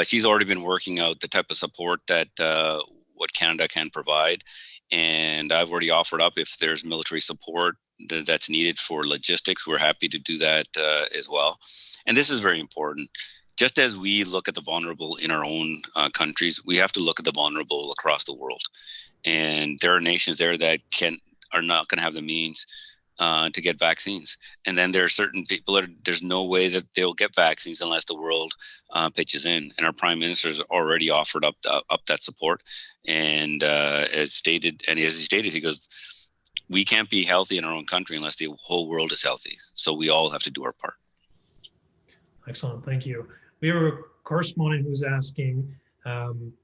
She's already been working out the type of support that what Canada can provide. And I've already offered up if there's military support that's needed for logistics, we're happy to do that as well. And this is very important. Just as we look at the vulnerable in our own countries, we have to look at the vulnerable across the world. And there are nations there that are not going to have the means to get vaccines. And then there are certain people there's no way that they'll get vaccines unless the world pitches in. And our Prime Minister has already offered up that support. And as he stated, he goes, we can't be healthy in our own country unless the whole world is healthy. So we all have to do our part. Excellent, thank you. We have a correspondent who's asking, in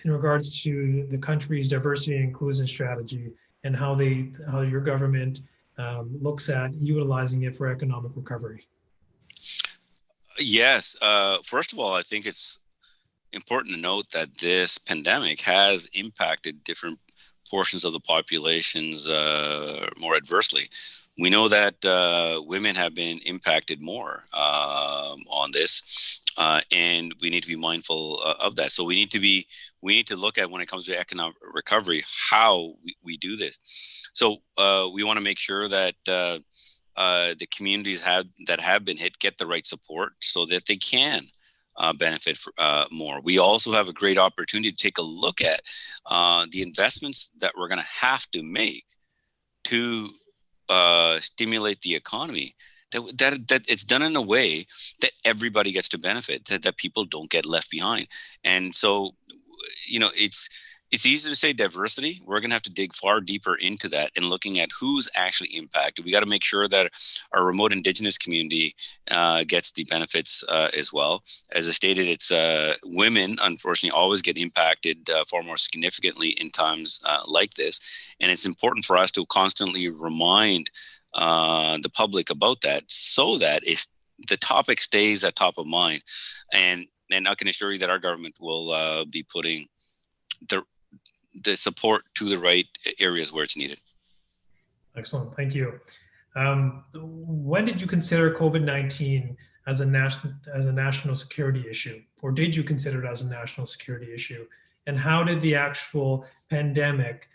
regards to the country's diversity and inclusion strategy and how your government looks at utilizing it for economic recovery. Yes. First of all, I think it's important to note that this pandemic has impacted different portions of the populations more adversely. We know that women have been impacted more on this, and we need to be mindful of that. So we need to look at, when it comes to economic recovery, how we do this. So we want to make sure that the communities that have been hit get the right support so that they can benefit more. We also have a great opportunity to take a look at the investments that we're going to have to make to stimulate the economy. That it's done in a way that everybody gets to benefit, that people don't get left behind. And so, it's easy to say diversity. We're going to have to dig far deeper into that and looking at who's actually impacted. We got to make sure that our remote Indigenous community gets the benefits as well. As I stated, it's women, unfortunately, always get impacted far more significantly in times like this. And it's important for us to constantly remind the public about that so that the topic stays at top of mind. And I can assure you that our government will be putting the support to the right areas where it's needed. Excellent. Thank you. When did you consider COVID-19 as a national security issue, or did you consider it as a national security issue? And how did the actual pandemic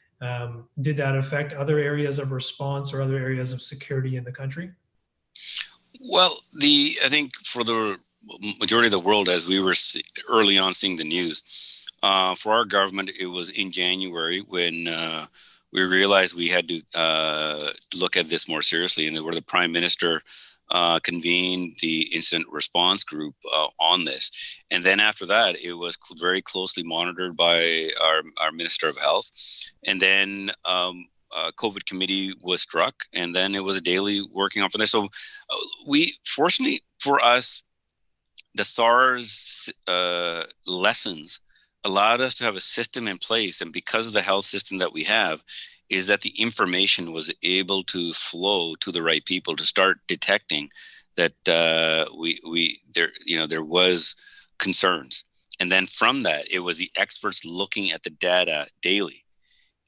did that affect other areas of response or other areas of security in the country? Well, I think for the majority of the world, as we were early on seeing the news, for our government, it was in January when we realized we had to look at this more seriously, and where the Prime Minister convened the incident response group on this. And then after that, it was very closely monitored by our Minister of Health. And then COVID committee was struck, and then it was a daily working on from there. So fortunately for us, the SARS lessons allowed us to have a system in place. And because of the health system that we have, is that the information was able to flow to the right people to start detecting that there was concerns. And then from that, it was the experts looking at the data daily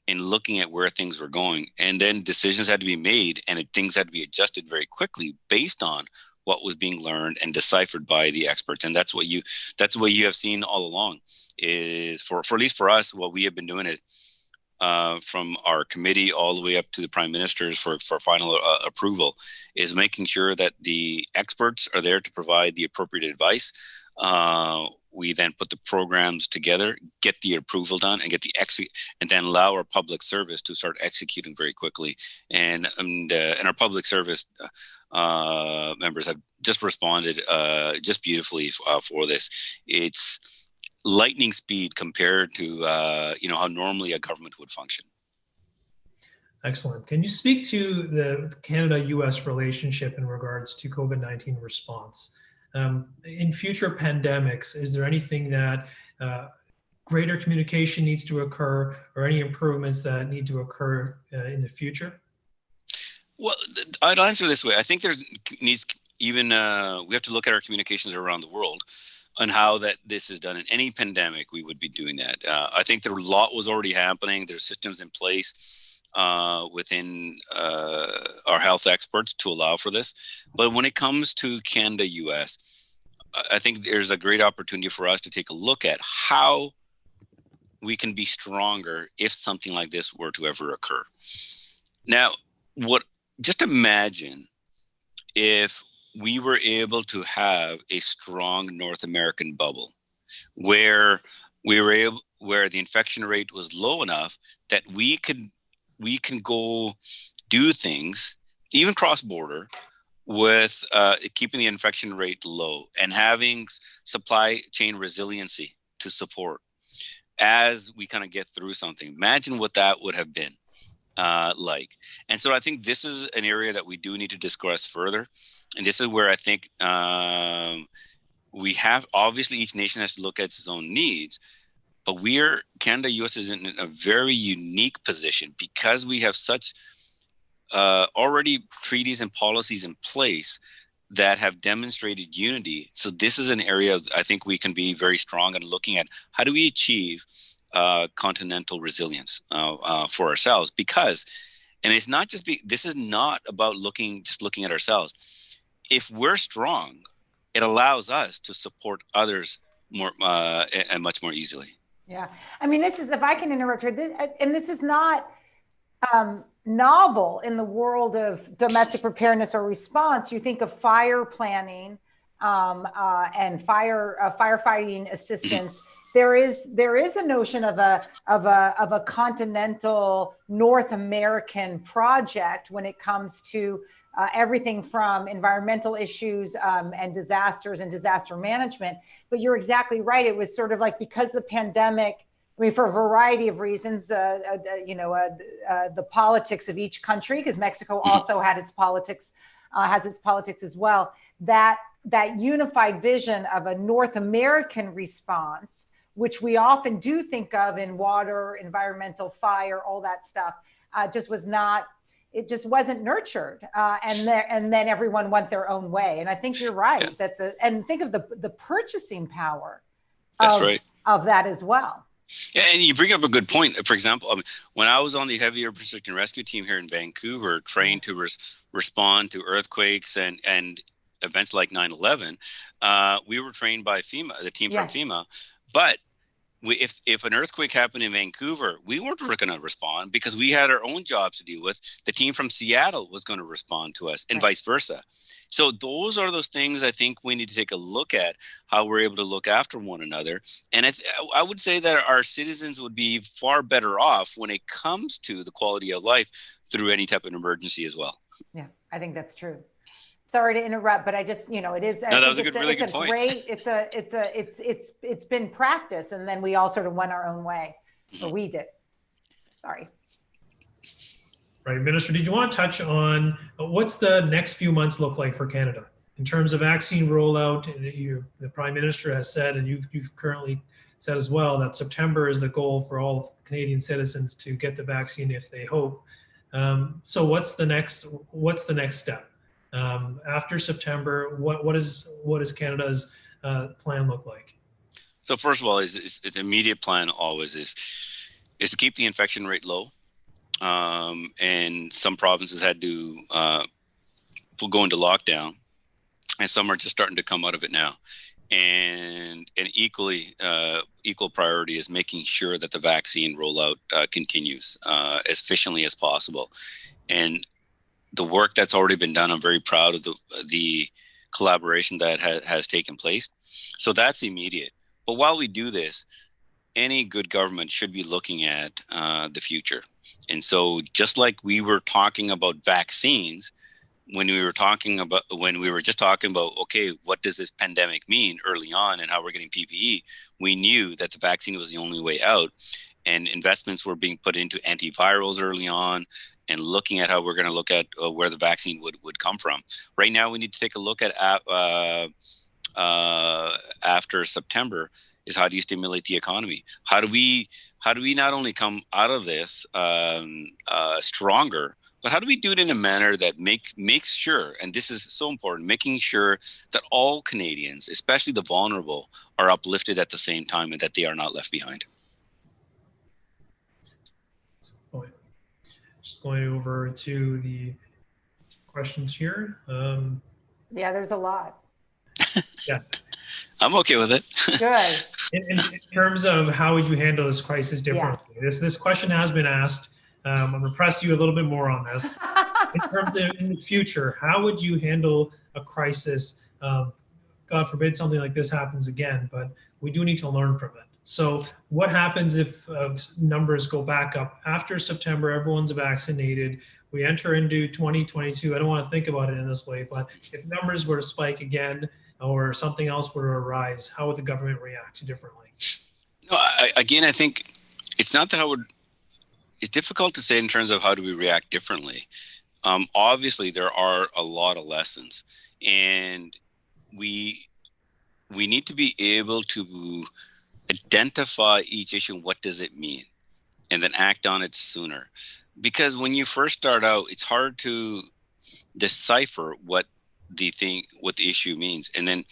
and looking at where things were going. And then decisions had to be made, and things had to be adjusted very quickly based on what was being learned and deciphered by the experts. And that's what you have seen all along, is for at least for us, what we have been doing is from our committee all the way up to the Prime Ministers for final approval, is making sure that the experts are there to provide the appropriate advice. We then put the programs together, get the approval done, and and then allow our public service to start executing very quickly. And our public service members have just responded just beautifully for this. It's lightning speed compared to how normally a government would function. Excellent. Can you speak to the Canada-US relationship in regards to COVID-19 response? In future pandemics, is there anything that greater communication needs to occur, or any improvements that need to occur in the future? Well, I'd answer this way. I think we have to look at our communications around the world on how this is done. In any pandemic, we would be doing that. I think there a lot was already happening. There's systems in place within our health experts to allow for this. But when it comes to Canada-US, I think there's a great opportunity for us to take a look at how we can be stronger if something like this were to ever occur. Now, just imagine if we were able to have a strong North American bubble where the infection rate was low enough that we can go do things, even cross-border, with keeping the infection rate low and having supply chain resiliency to support as we kind of get through something. Imagine what that would have been like. And so I think this is an area that we do need to discuss further. And this is where I think we have, obviously each nation has to look at its own needs, but Canada-US is in a very unique position because we have such already treaties and policies in place that have demonstrated unity. So this is an area I think we can be very strong in looking at how do we achieve continental resilience for ourselves, and it's not just this is not about looking at ourselves. If we're strong, it allows us to support others more and much more easily. Yeah, I mean, this is, if I can interrupt here, this is not novel in the world of domestic preparedness or response. You think of fire planning and firefighting assistance. There is a notion of a continental North American project when it comes to everything from environmental issues and disasters and disaster management. But you're exactly right. It was sort of like, because the pandemic, I mean, for a variety of reasons, the politics of each country, because Mexico also had its politics, has its politics as well, that unified vision of a North American response, which we often do think of in water, environmental, fire, all that stuff, it just wasn't nurtured. And then everyone went their own way. And I think you're right, and think of the purchasing power of that as well. Yeah, and you bring up a good point. For example, when I was on the heavy urban search and rescue team here in Vancouver, trained to respond to earthquakes and events like 9/11, we were trained by FEMA, the team from FEMA. But if an earthquake happened in Vancouver, we weren't going to respond because we had our own jobs to deal with. The team from Seattle was going to respond to us, and vice versa. So those are those things I think we need to take a look at, how we're able to look after one another. And I would say that our citizens would be far better off when it comes to the quality of life through any type of emergency as well. Yeah, I think that's true. Sorry to interrupt, but I just, you know, it is. No, that was a really good point. It's been practice, and then we all sort of went our own way, or we did. Sorry. Right, Minister, did you want to touch on what's the next few months look like for Canada in terms of vaccine rollout? The Prime Minister has said, and you've currently said as well, that September is the goal for all Canadian citizens to get the vaccine if they hope. So what's the next step? After September, what is Canada's plan look like? So first of all, the immediate plan always is to keep the infection rate low. And some provinces had to go into lockdown, and some are just starting to come out of it now. And equal priority is making sure that the vaccine rollout continues as efficiently as possible. And the work that's already been done, I'm very proud of the collaboration that has taken place. So that's immediate. But while we do this, any good government should be looking at the future. And so just like we were talking about vaccines, when we were just talking about, okay, what does this pandemic mean early on and how we're getting PPE, we knew that the vaccine was the only way out. And investments were being put into antivirals early on and looking at how we're going to look at where the vaccine would come from. Right now, we need to take a look at after September is how do you stimulate the economy? How do we not only come out of this stronger, but how do we do it in a manner that makes sure, and this is so important, making sure that all Canadians, especially the vulnerable, are uplifted at the same time and that they are not left behind. Just going over to the questions here. Yeah, there's a lot. Yeah. I'm okay with it. Good. In terms of how would you handle this crisis differently? Yeah. This question has been asked. I'm going to press you a little bit more on this. In terms of in the future, how would you handle a crisis? God forbid something like this happens again, but we do need to learn from it. So what happens if numbers go back up after September, everyone's vaccinated, we enter into 2022, I don't want to think about it in this way, but if numbers were to spike again or something else were to arise, how would the government react differently? No, I think it's not that it's difficult to say in terms of how do we react differently. Obviously, there are a lot of lessons, and we need to be able to identify each issue. What does it mean? And then act on it sooner. Because when you first start out, it's hard to decipher what the issue means. And then,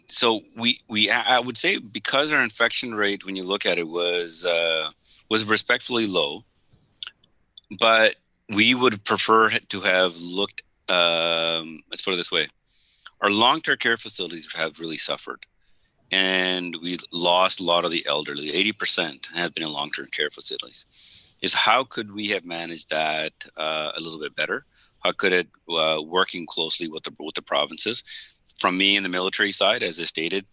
so I would say because our infection rate, when you look at it, was respectfully low, but we would prefer to have looked, let's put it this way, our long-term care facilities have really suffered. And we lost a lot of the elderly. 80% have been in long-term care facilities. Is how could we have managed that a little bit better? How could it, working closely with the provinces? From me in the military side, as I stated,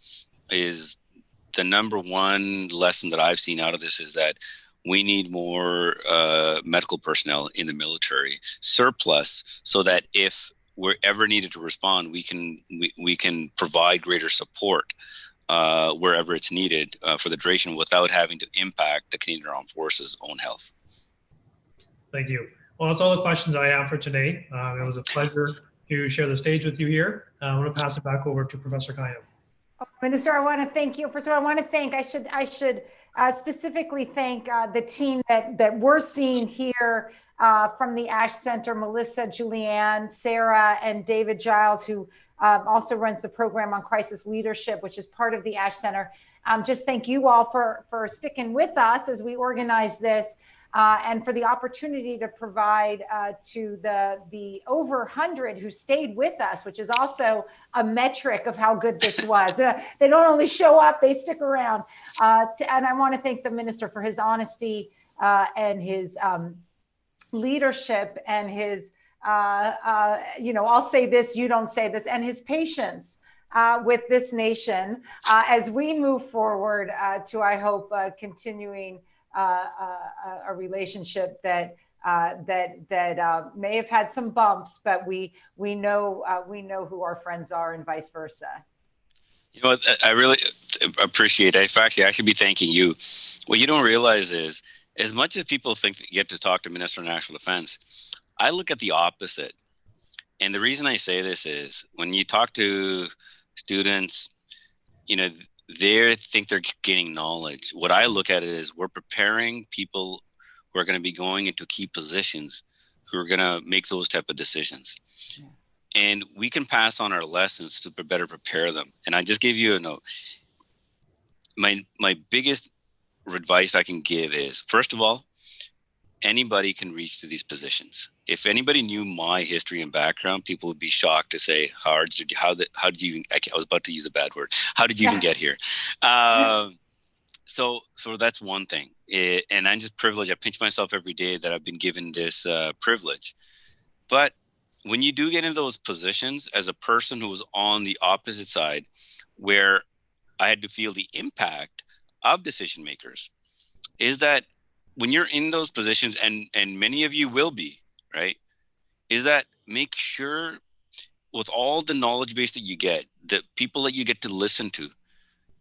is the number one lesson that I've seen out of this is that we need more medical personnel in the military surplus, so that if we're ever needed to respond, we can provide greater support wherever it's needed for the duration without having to impact the Canadian Armed Forces' own health. Thank you. Well, that's all the questions I have for today. It was a pleasure to share the stage with you here. I'm going to pass it back over to Professor Kayyem. Minister, I want to thank you. First of all, I want to thank, I should specifically thank the team that we're seeing here from the ASH Center, Melissa, Julianne, Sarah, and David Giles, who also runs the program on crisis leadership, which is part of the ASH Center. just thank you all for sticking with us as we organize this. And for the opportunity to provide to the over 100 who stayed with us, which is also a metric of how good this was. They don't only show up, they stick around. And I want to thank the minister for his honesty and his leadership and his, I'll say this, you don't say this, and his patience with this nation as we move forward to, I hope, continuing a relationship that may have had some bumps, but we know who our friends are, and vice versa. You know what, I really appreciate it. In fact, I should be thanking you. What you don't realize is, as much as people think that you get to talk to Minister of National Defense, I look at the opposite. And the reason I say this is, when you talk to students, they think they're gaining knowledge. What I look at it is, we're preparing people who are going to be going into key positions, who are going to make those type of decisions. Yeah. And we can pass on our lessons to better prepare them. And I just gave you a note. My biggest advice I can give is, first of all, anybody can reach to these positions. If anybody knew my history and background, people would be shocked to say, how did you even, I was about to use a bad word. How did you even get here? So that's one thing. And I'm just privileged. I pinch myself every day that I've been given this privilege. But when you do get into those positions, as a person who was on the opposite side, where I had to feel the impact of decision makers, is that when you're in those positions, and many of you will be, right, is that make sure with all the knowledge base that you get, the people that you get to listen to,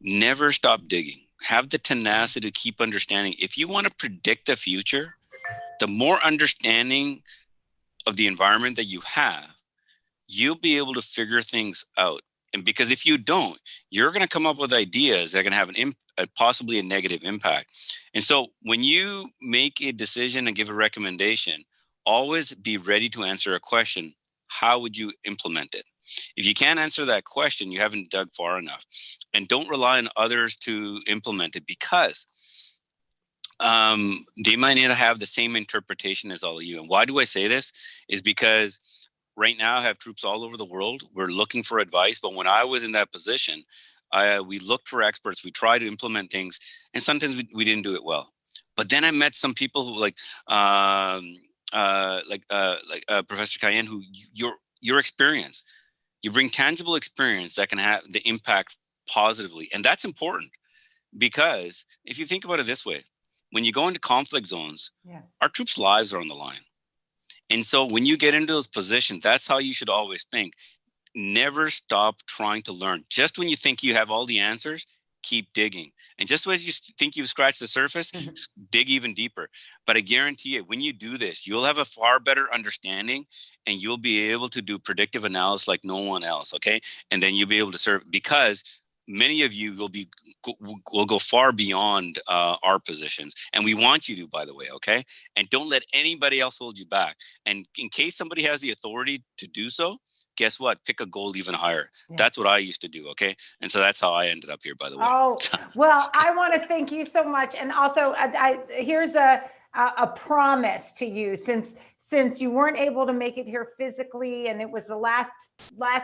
never stop digging. Have the tenacity to keep understanding. If you want to predict the future, the more understanding of the environment that you have, you'll be able to figure things out. And because if you don't, you're going to come up with ideas that are going to have possibly a negative impact. And so when you make a decision and give a recommendation, always be ready to answer a question. How would you implement it? If you can't answer that question, you haven't dug far enough. And don't rely on others to implement it, because they might not have the same interpretation as all of you. And why do I say this? Is because right now I have troops all over the world. We're looking for advice. But when I was in that position, we looked for experts. We tried to implement things, and sometimes we didn't do it well. But then I met some people who, like Professor Kayyem, who your experience, you bring tangible experience that can have the impact positively, and that's important. Because if you think about it this way, when you go into conflict zones, our troops' lives are on the line. And so when you get into those positions, that's how you should always think. Never stop trying to learn. Just when you think you have all the answers, keep digging. And just as you think you've scratched the surface, dig even deeper. But I guarantee you, when you do this, you'll have a far better understanding, and you'll be able to do predictive analysis like no one else, okay? And then you'll be able to serve, because many of you will go far beyond our positions. And we want you to, by the way, okay? And don't let anybody else hold you back. And in case somebody has the authority to do so, guess what? Pick a goal even higher. Yeah. That's what I used to do, okay? And so that's how I ended up here, by the way. Oh, well, I want to thank you so much. And also, here's a promise to you, since you weren't able to make it here physically, and it was the last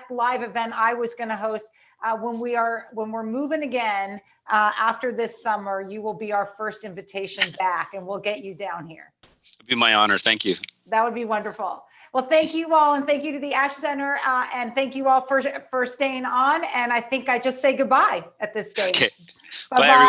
live event I was going to host. When we're moving again after this summer, you will be our first invitation back, and we'll get you down here. It'd be my honor. Thank you. That would be wonderful. Well, thank you all, and thank you to the Ash Center, and thank you all for staying on. And I think I just say goodbye at this stage. Okay. Bye-bye. Bye, everyone.